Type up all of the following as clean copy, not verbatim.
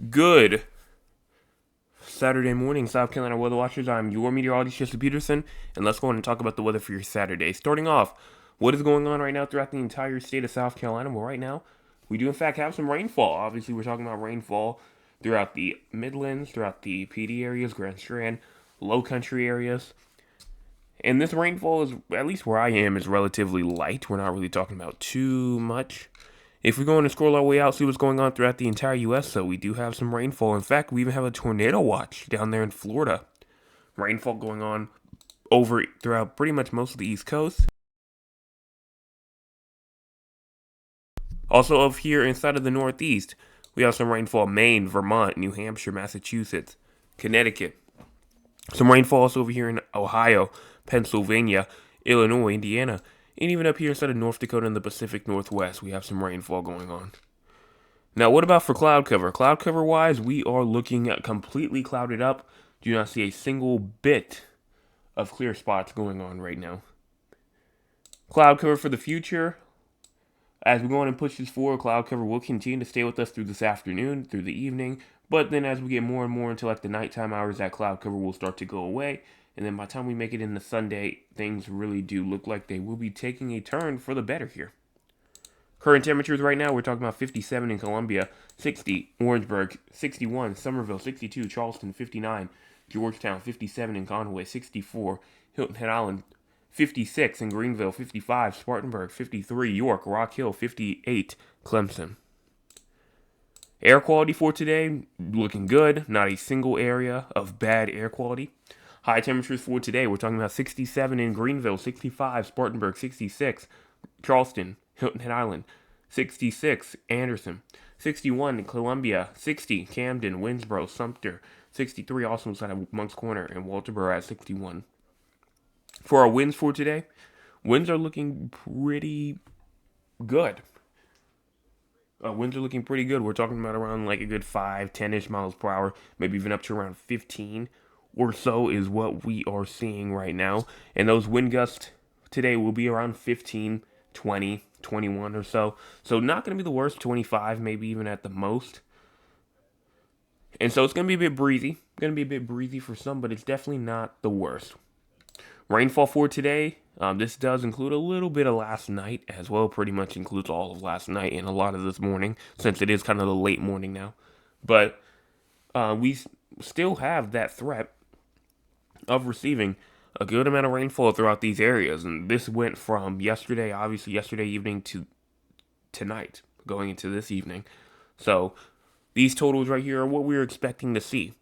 Good Saturday morning, South Carolina weather watchers. I'm your meteorologist, Jesse Peterson, and let's go on and talk about the weather for your Saturday. Starting off, what is going on right now throughout the entire state of South Carolina? Well, right now, we do in fact have some rainfall. Obviously, we're talking about rainfall throughout the Midlands, throughout the PD areas, Grand Strand, low country areas. And this rainfall is, at least where I am, is relatively light. We're not really talking about too much. If we go on and scroll our way out, see what's going on throughout the entire U.S., so we do have some rainfall. In fact, we even have a tornado watch down there in Florida. Rainfall going on over throughout pretty much most of the East Coast. Also, up here inside of the Northeast, we have some rainfall in Maine, Vermont, New Hampshire, Massachusetts, Connecticut. Some rainfall also over here in Ohio, Pennsylvania, Illinois, Indiana, and even up here inside of North Dakota in the Pacific Northwest, we have some rainfall going on. Now, what about for cloud cover? Cloud cover wise, we are looking at completely clouded up. Do not see a single bit of clear spots going on right now. Cloud cover for the future. As we go on and push this forward, cloud cover will continue to stay with us through this afternoon, through the evening. But then as we get more and more into like the nighttime hours, that cloud cover will start to go away. And then by the time we make it into Sunday, things really do look like they will be taking a turn for the better here. Current temperatures right now, we're talking about 57 in Columbia, 60 Orangeburg, 61 Somerville, 62 Charleston, 59 Georgetown, 57 in Conway, 64 Hilton Head Island, 56 in Greenville, 55 Spartanburg, 53 York, Rock Hill, 58 Clemson. Air quality for today, looking good. Not a single area of bad air quality. High temperatures for today, we're talking about 67 in Greenville, 65 Spartanburg, 66 Charleston, Hilton Head Island, 66 Anderson, 61 in Columbia, 60 Camden, Winsboro, Sumter, 63 also inside of Moncks Corner, and Walterboro at 61. For our winds for today, winds are looking pretty good. Winds are looking pretty good. We're talking about around like a good 5, 10-ish miles per hour, maybe even up to around 15 or so is what we are seeing right now. And those wind gusts today will be around 15, 20, 21 or so. So not going to be the worst, 25 maybe even at the most. And so it's going to be a bit breezy. Going to be a bit breezy for some, but it's definitely not the worst. Rainfall for today, this does include a little bit of last night as well. Pretty much includes all of last night and a lot of this morning, since it is kind of the late morning now. But we still have that threat of receiving a good amount of rainfall throughout these areas. And this went from yesterday, obviously yesterday evening, to tonight, going into this evening. So these totals right here are what we're expecting to see.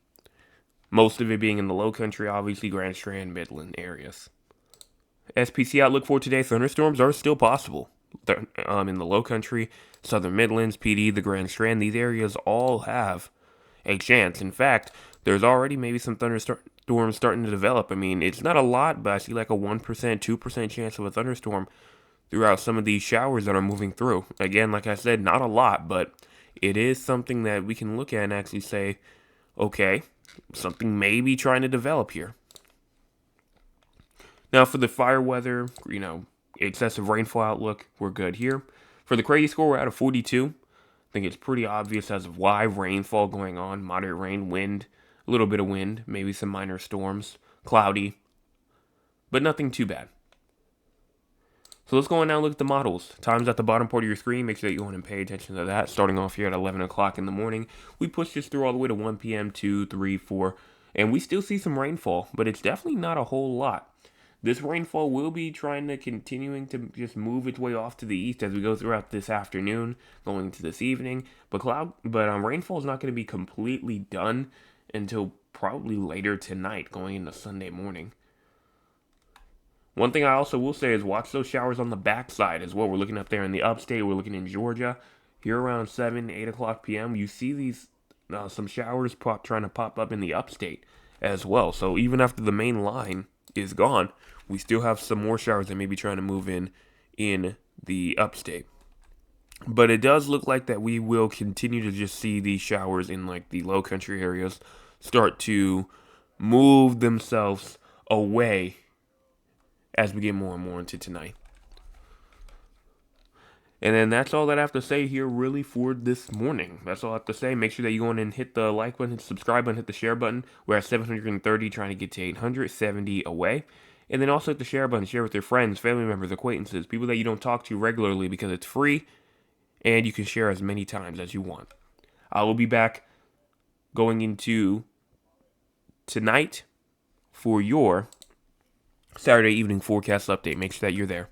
Most of it being in the low country, obviously Grand Strand, Midland areas. SPC outlook for today, thunderstorms are still possible. In the low country, southern Midlands, PD, the Grand Strand, these areas all have a chance. In fact, there's already maybe some thunderstorms starting to develop. I mean, it's not a lot, but I see like a 1%, 2% chance of a thunderstorm throughout some of these showers that are moving through. Again, like I said, not a lot, but it is something that we can look at and actually say, okay, something may be trying to develop here. Now, for the fire weather, excessive rainfall outlook, we're good here. For the crazy score, we're at a 42. I think it's pretty obvious as of why rainfall going on. Moderate rain, wind, a little bit of wind, maybe some minor storms, cloudy, but nothing too bad. So let's go on now and look at the models. Times at the bottom part of your screen. Make sure that you go on and pay attention to that. Starting off here at 11 o'clock in the morning. We push this through all the way to 1 p.m., 2, 3, 4. And we still see some rainfall, but it's definitely not a whole lot. This rainfall will be trying to continuing to just move its way off to the east as we go throughout this afternoon, going into this evening. But rainfall is not going to be completely done until probably later tonight, going into Sunday morning. One thing I also will say is watch those showers on the backside as well. We're looking up there in the upstate. We're looking in Georgia. Here around 7, 8 o'clock p.m., you see these some showers trying to pop up in the upstate as well. So even after the main line is gone, we still have some more showers that may be trying to move in the upstate. But it does look like that we will continue to just see these showers in like the low country areas start to move themselves away as we get more and more into tonight. And then that's all that I have to say here really for this morning. That's all I have to say. Make sure that you go in and hit the like button, hit the subscribe button, hit the share button. We're at 730, trying to get to 870 away. And then also hit the share button. Share with your friends, family members, acquaintances, people that you don't talk to regularly, because it's free and you can share as many times as you want. I will be back going into tonight for your Saturday evening forecast update. Make sure that you're there.